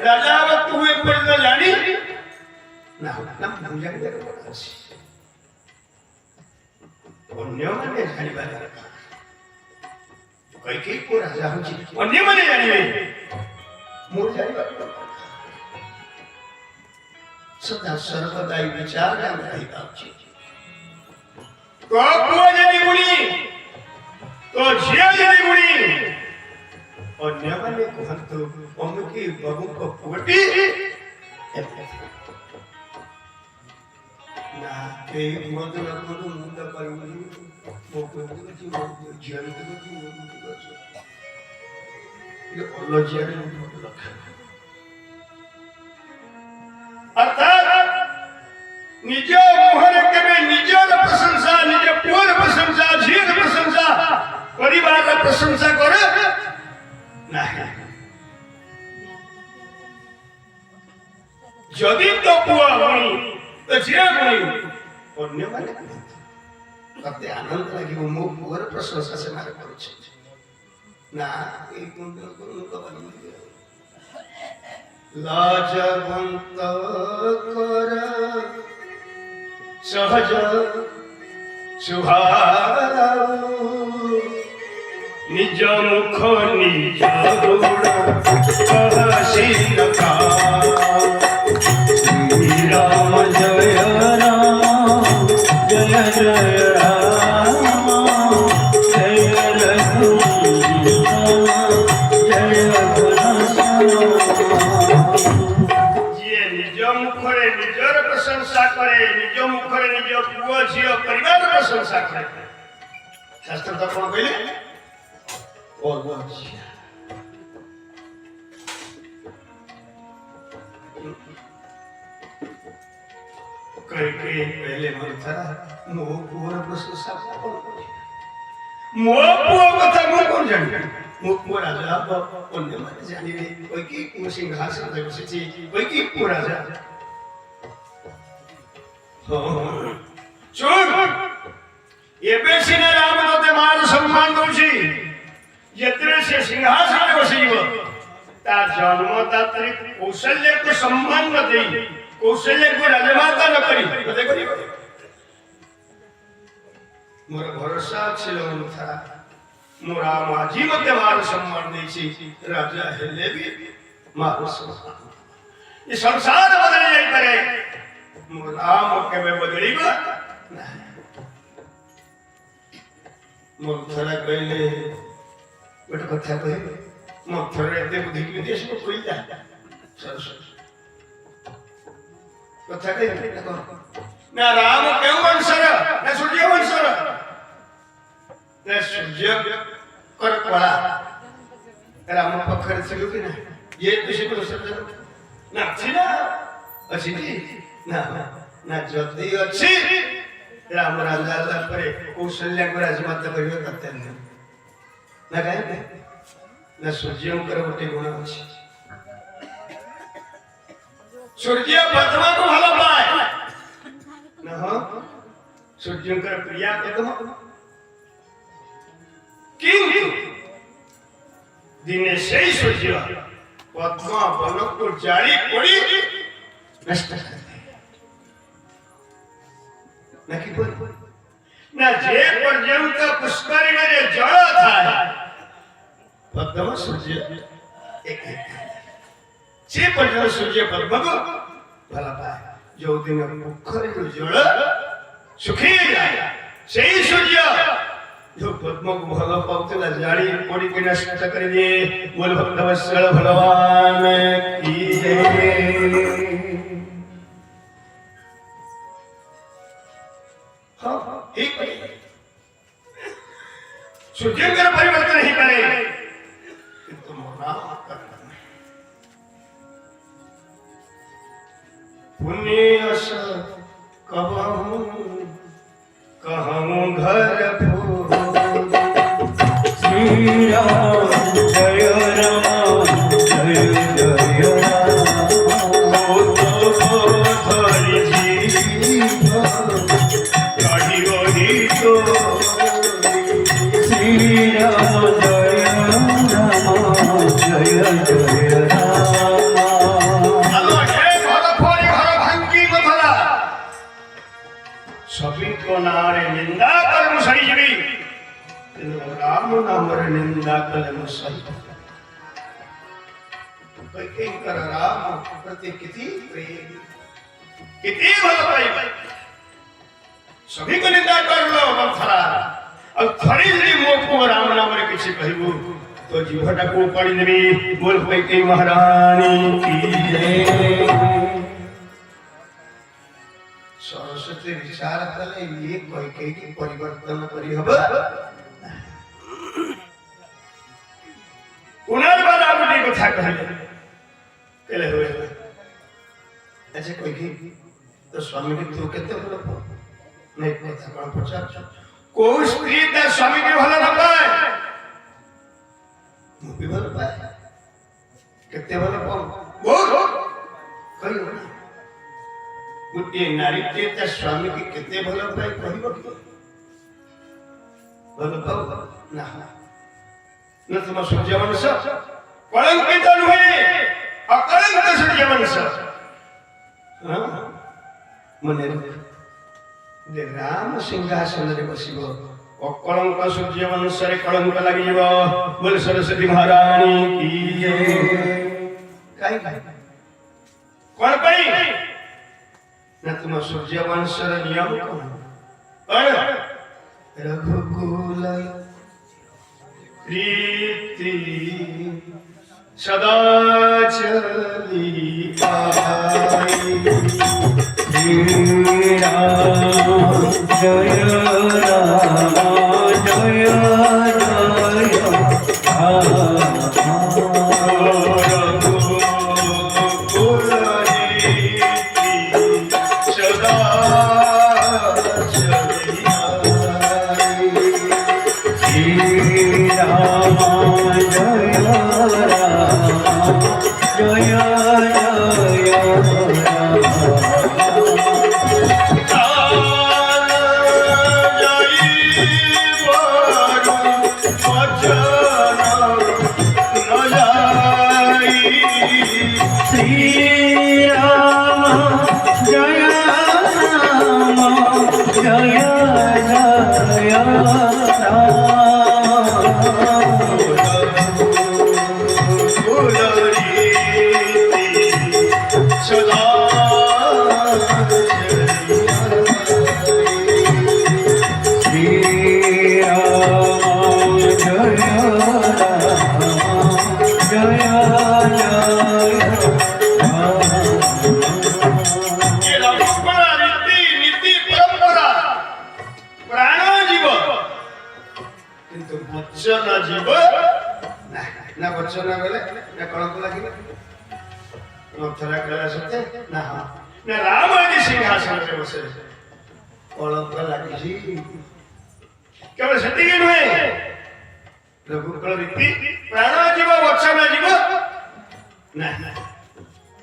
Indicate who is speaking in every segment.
Speaker 1: राजा तू एक पर जानी ना ना पूजा के बसी अन्य माने जानिबा दरकार कई को राजा होची अन्य माने जानिबे मोर जानिबा सदा सर्वदाई विचार का रही बाची तो पुआ जनी गुणी तो झिया जनी गुणी अन्य माने कहंतु अमुकी बाबू को पुगटी ना के मधुर मधुर मुंडा पाइबनी मो पुगटी मो झिया पुगटी मो पुगटी ये अल्लाह झिया ने लखा अर्थात निज मोहन केबे निजर प्रशंसा निज पुअर प्रशंसा झियर प्रशंसा परिवार प्रशंसा करे नहीं जदि तो पुआ गणी तो झिया गणी अन्य माने कते आनंद लागि मो पुअर प्रशंसा से मारे करू ना एक मुंडा को लाजवंत कर सहज सुभाव निज मुख निज गुण कहसीन का राम जय राम जय जय राम जय प्रशंसा करे निज मुखरे निज पुआ झियो परिवार प्रशंसा करे शास्त्र तो कौन कहले और वो कई पहले मन था मो पुआ प्रशंसा कौन मो पुआ कथा मो कौन जाने मो पुआ राजा अन्य माने जानिबे कोई की सिंहासन पे बसिछि कोई की पुआ राजा चुप एबे सिने राम तोते मान सम्मान दोछि यत्रे से सिंहासन बसिब ता जन्मदात्री कौशल्य को सम्मान न देई कौशल्य को राजमाता न करी कते करी मोर भरोसा छिलो था मोरा माजी मते मान सम्मान देछि राजा हेले भी मार सम्मान ये संसार बदल जाई करे राम के में बदलीबा मोर थरा कहले बट कथा कहे मोर थरे दे बुद्धि विदेश को कोई जा सरस कथा कहे देखो ना राम के वंशर ना सूर्य वंशर ना सूर्य कर पड़ा राम पखर से कि ना ये विषय को समझ ना छिना अछि ना ना जदी अछि राम राजा परे कौशल्य को राजमाता करियो करते न ना कहे ना सूर्य कर गोटे गुण अछि सूर्य पद्मा को भलो पाए ना हो सूर्य कर प्रिया पद्मा किंतु दिने से सूर्य पद्मा बन को जारी पड़ी नष्ट कर नकी बोल ना जे पर्यंत पुष्करी में जल था पद्म सूर्य एक जे पर्यंत सूर्य पद्म को भला पाए जो दिन पोखरी को जल सुखी जाए सही सूर्य जो पद्म को भला पाउतला जाड़ी पड़ी के नष्ट कर दिए बोल भक्तवत्सल भगवान की जय सूर्य का परिवर्तन नहीं करे किंतु मोरा पुण्यस कहूं घर फूल श्री राम जय राम जय जय राम कैकेयीଙ୍କର ରାମ ପ୍ରତି किती प्रेम किती ଭଲ ପାଇବା सभी को निंदा कर लो मंथरा और थोड़ी सी मो को राम नाम रे किसी कहबू तो जीवटा को पड़ी देवी बोल कैकेयी महारानी की जय सरस्वती विचार कले ये कैकेयी की परिवर्तन करी हबो पुनर्बार आगुटी कथा कहले हुए अच्छा कैकेयी तो स्वामी के तू केते भल नहीं कथा कौन पचार को स्त्री ता स्वामी के भल न पाए मु भी भल पाए केते भल पाऊ बहुत कहियो गुटे नारी के ता स्वामी के केते भल पाए कहिबो भल पाऊ ना न तुम सूर्यवंश कलंकित नुहे अकलंक सूर्यवंश मन दे राम सिंहासन रे बसिबो अकलंक सूर्यवंश रे कलंक लागि जीव बोल सरस्वती महारानी की जय काई कोन पई न तुम सूर्यवंश रे नियम कोन रघुकुल रीति सदा चली आई राम जय राम जय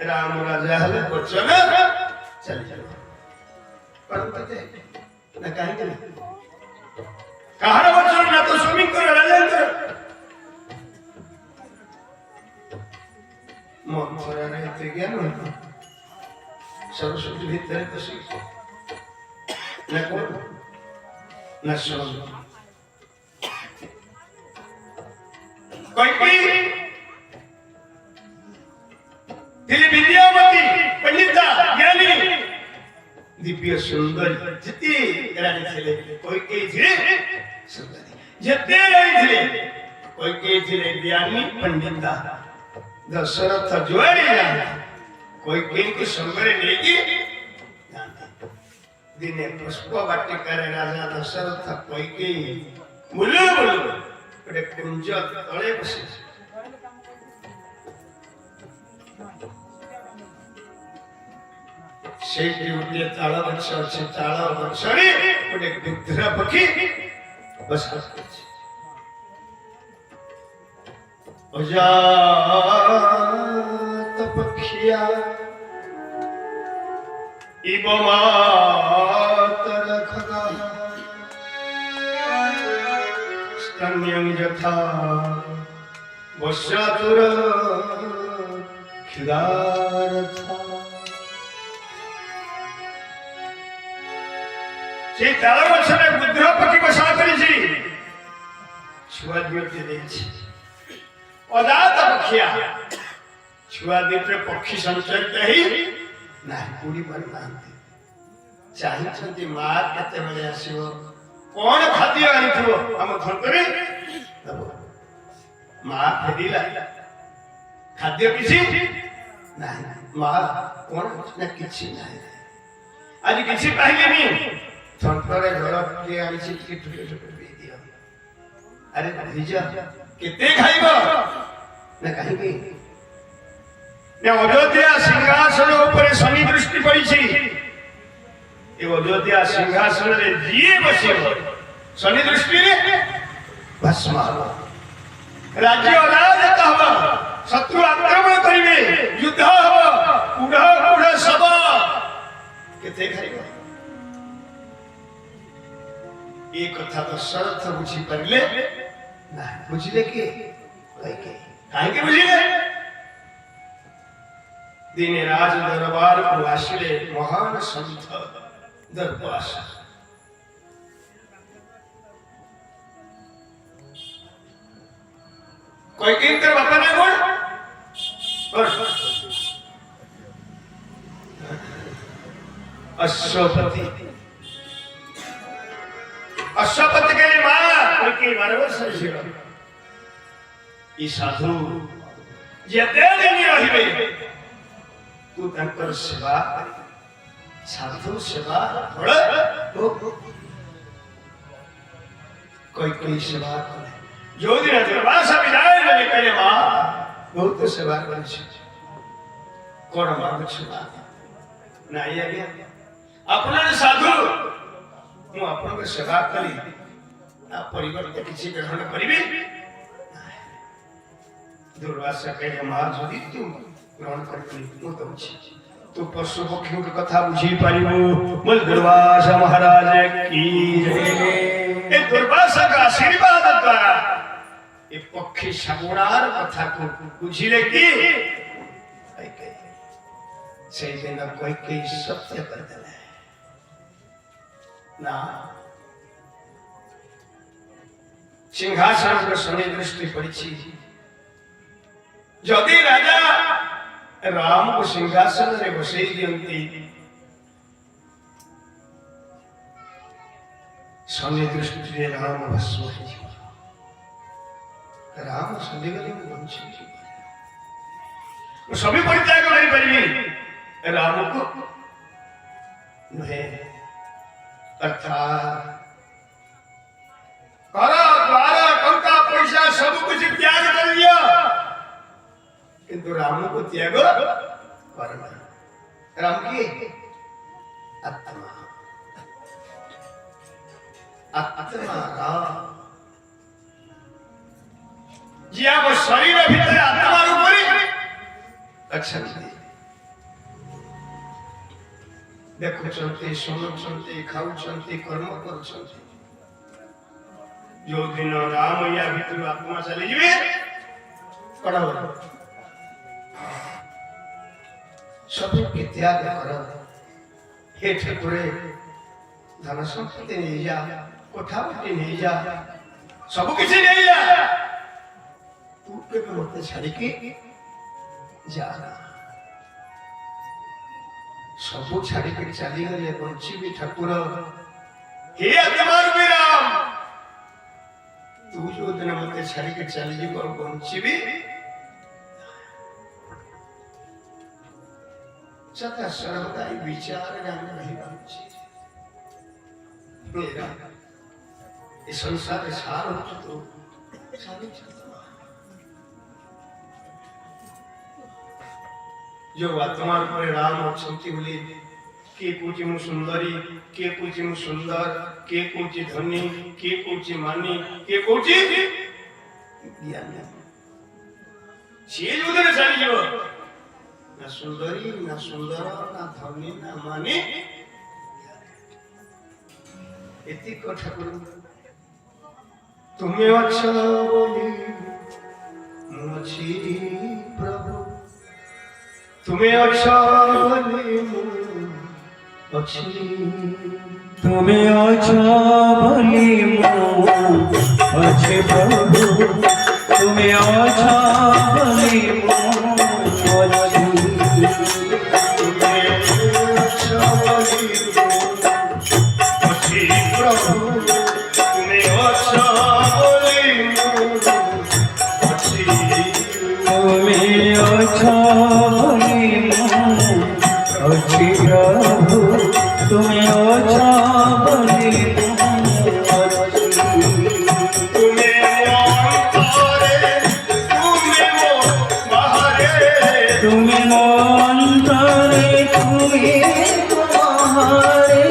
Speaker 1: राम राजा हले बच्चन चल पर पते न काहे के कहार बच्चन ना तो स्वामी को राजा मन थोड़ा नहीं थे ज्ञान सरस्वती भीतर कसी न को न सुन कोई दिली विद्यावती पंडिता ज्ञानी दिव्य सुंदर जिति रानी थे कोई के थे सुंदरी जिते रही थे कोई के थे ज्ञानी पंडिता दशरथ जोड़ी जाना कोई के संबरे नेगी दिने पुष्प वाटिका रे राजा दशरथ कोई के मुल्लो मुल्लो बड़े कुंज तले बसे सेठी उठे ताला वृक्ष अच्छे ताला वृक्षरी बड़े विद्रा पक्षी बस अजात पक्षिया इव मातर खगा स्तन्यं यथा वश्यातुर खिदारथा से ताला वृक्षरे विद्रा पक्षी बसा करी छुआ दियो के देछि अजात पक्षिया छुआ दिटे पक्षी संचरित ही नाही पूरी पारुनाहांती चाहिंचंती मा केतेबेले आसीबो कोन खाद्य आनिथिबो हम धनकरी मा फेरिला खाद्य किछि नाही मा कोन ना किछि नाही आज किछि पाइलेनी धनकरे घर के आनिछि टिके टुके टुके दियो अरे भीजा केते खाइबो ना कहिबी ने अयोध्या सिंहासन ऊपर शनि दृष्टि पड़ी ए अयोध्या सिंहासन रे जिए बसिबो शनि दृष्टि रे भस्म राज्य अराजक हबो शत्रु आक्रमण करिवे युद्ध हबो उड़ा उड़ा सब केते खाइबो ए कथा तो शर्त बुझी परले ना बुझले के काहे के बुझले दिने राज दरबार को आश्रय महान संत दरबार कोई किंकर बापा ने बोल और अश्वपति अश्वपति के लिए मां कोई की बराबर समझियो ई साधु जेते दिन रहिबे तू तंकर सेवा साधु सेवा बड़ कोई सेवा करे जो दिन दरबार से विदाई ले करे मां बहुत सेवा करे कोन मांग सेवा नाही आ गया अपना साधु मु अपन के सेवा करी आ परिवार के किसी ग्रहण करिबे दुर्वासा के मां जदी तू ग्रहण करके मु तो तू पशु पक्षी के कथा बुझी पारिबो बोल दुर्वासा महाराज की जय ए दुर्वासा का आशीर्वाद द्वारा ए पक्षी सगुणार कथा को बुझिले की से दिन कोई के सत्य कर देले ना सिंहासन पर शनि दृष्टि पड़ी जदि राजा राम को सिंहासन रे बसई दियंती शनि दृष्टि रे राम भस्म राम सदिगले वंशी वो सभी परित्याग नहीं परिवी राम को नहीं अर्थात करा द्वारा कंका पैसा सब कुछ त्याग कर दिया किंतु राम को त्याग कर राम की आत्मा आत्मा राम जी आप शरीर भीतर आत्मा रूपरी अच्छा देखो चलते सुनो चलते खाऊ चलते कर्म कर चलते जो दिन राम या भीतर आत्मा चली जीवे पड़ा हो सब के त्याग कर हे ठाकुरे धन संपत्ति नहीं जा कोठापति नहीं जा सब किसी नहीं जा तू के मत छाड़ी के जाना सबू छाड़ी के चली गए बंची भी ठाकुर हे अतमार भी राम तू जो दिन मत छाड़ी के चली जी और बंची भी सदा सर्वदा विचार रंग नहीं बंची मेरा इस संसार सार तो सारी जो आत्मा पर राम अछंती बोले के पूजी मु सुंदरी के पूजी मु सुंदर के पूजी धनी के पूजी मानी के पूजी ज्ञानी से जो दिन चली जो ना सुंदरी ना सुंदर ना धनी ना मानी इति को ठाकुर तुम्हें अच्छा बोली मुझी प्रभु तुम्हें अच्छा बोली
Speaker 2: तुम्हें अच्छा बोली अच्छे प्रभु तुम्हें अच्छा बोली ବୋଲି ମୁଁ ଅଛି ପ୍ରଭୁ ତୁମେ ଅଛ ବୋଲି ମୁଁ ଅଛି
Speaker 1: ତୁମେ ମୋ ଅନ୍ତରେ ତୁମେ ମୋ ବାହାରେ
Speaker 2: ତୁମେ ମୋ ଅନ୍ତରେ ତୁମେ ମୋ ବାହାରେ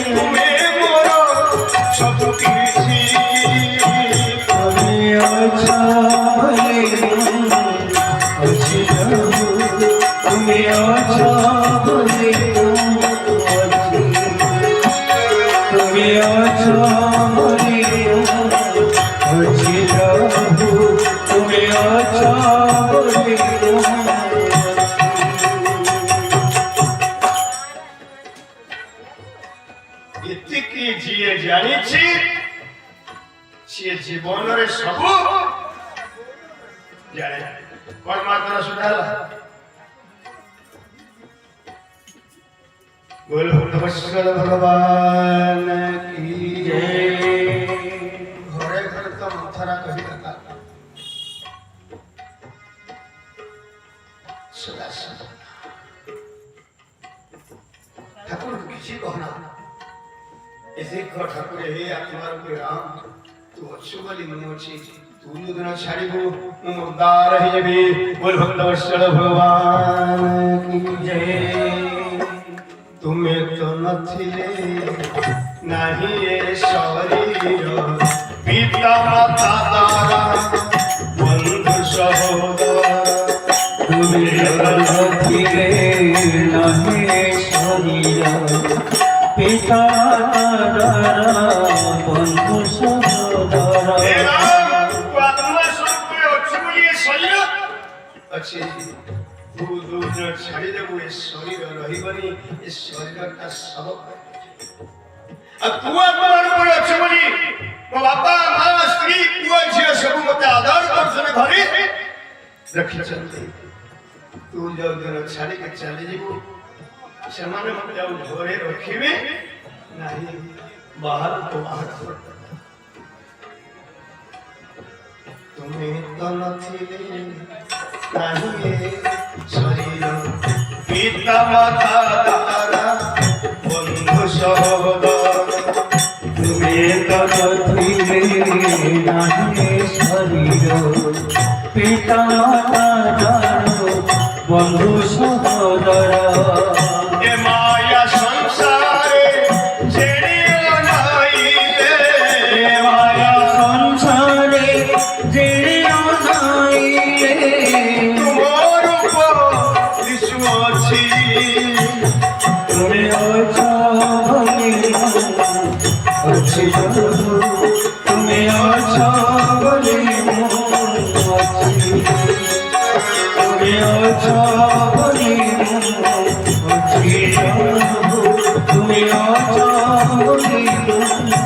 Speaker 1: ତୁମେ ମୋର ସବୁ କିଛି
Speaker 2: ତୁମେ ଅଛ ବୋଲି ମୁଁ ଅଛି ପ୍ରଭୁ ତୁମେ ଅଛ ବୋଲି ମୁଁ ଅଛି ତୁମେ ଅଛ ବୋଲି ମୁଁ ଅଛି ପ୍ରଭୁ ତୁମେ ଅଛ ବୋଲି ମୁଁ
Speaker 1: ଏତିକି ଯିଏ ଜାଣିଛି ସିଏ ଜୀବନରେ ସବୁ ଜାଣେ କଣ ମାତ୍ର ସୁଧା ହେଲା बोल नमस्कार भगवान की
Speaker 2: जय
Speaker 1: घरे घरे तो मंथरा कही था सदा सदा ठाकुर किसी कहना ऐसे कह ठाकुर हे आत्मा रूपी राम तू अच्छु वाली मन अच्छी तू दिन छाड़ी को मुर्दार ही जबी बोल भक्त वत्सल भगवान की
Speaker 2: जय
Speaker 1: तुम्हें तो नथिले नहीं ये शरीर पिता माता दारा बंधु सहोदर
Speaker 2: तुमे नथिले नाही शरीर पिता दारा बंधु सहोदर
Speaker 1: हे राम तू आत्मा स्वरूप अच्छी बोलिए शरीर अच्छी तू दूर छाड़ी देबो ए शरीर रहिबनी ए शरीर का सब अब तू आत्मा रूप अच्छी बोली मो बापा मां स्त्री पुआ झियो सब मते आधार कर घरे रखी चलते तू जो दिन छाड़ी के चले जीवो ସେମାନେ ମତେ ଆଉ ଘରେ ରଖିବେ ନାହିଁ ବାହାରକୁ ବାହାର ତୁମେ ତ ନଥିଲେ ନାହିଁ ଏ ଶରୀର ପିତା ମାତା ଦାରା ବନ୍ଧୁ ସହୋଦର
Speaker 2: तुमे नथिले नाही शरीर पिता माता दारा बंधु सहोदर
Speaker 1: ଏ ମାୟା ସଂସାରେ ଯେଣିଅ ନାହିଁ
Speaker 2: ଏ ମାୟା ସଂସାରେ ଯେଣିଅ ନାଇଁରେ
Speaker 1: ତୁମ ରୂପ ଦିଶୁ ଅଛି
Speaker 2: ତୁମେ ଅଛ ବୋଲି ମୁଁ ଅଛି ପ୍ରଭୁ ତୁମେ ଅଛ ବୋଲି ମୁଁ ଅଛି ତୁମେ ଅଛ ବୋଲି ମୁଁ ଅଛି ପ୍ରଭୁ ତୁମେ ଅଛ ବୋଲି ମୁଁ ଅଛି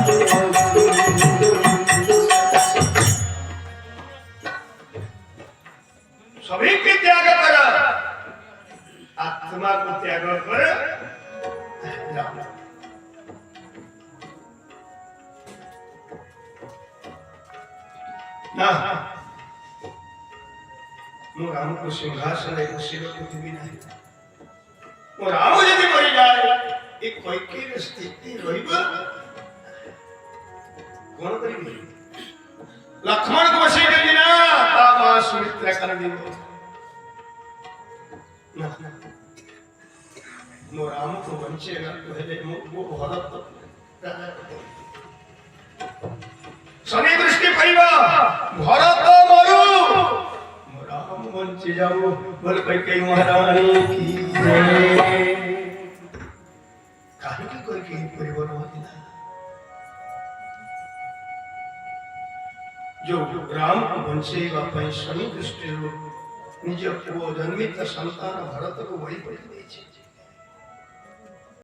Speaker 1: सभी के त्याग कर आत्मा को त्याग कर ना मो राम को सिंहासन बसिल पृथ्वी नहीं मो राम यदि मरी जाए एक कैकी स्थिति रहिब कौन करिबे लक्ष्मण को बसई देली ना ता मां सुमित्रा कर दी ना मो राम को वंचेगा पहले मो भरत शनि दृष्टि पाइबा भरत मरु मो राम वंचे जाओ बोल कैकेयी महारानी की जय काहे की कैकेयी परिवार होती ना जो राम को वंशेगा शनि दृष्टि निज पुओ जन्मित संतान भरत को वही पढ़ी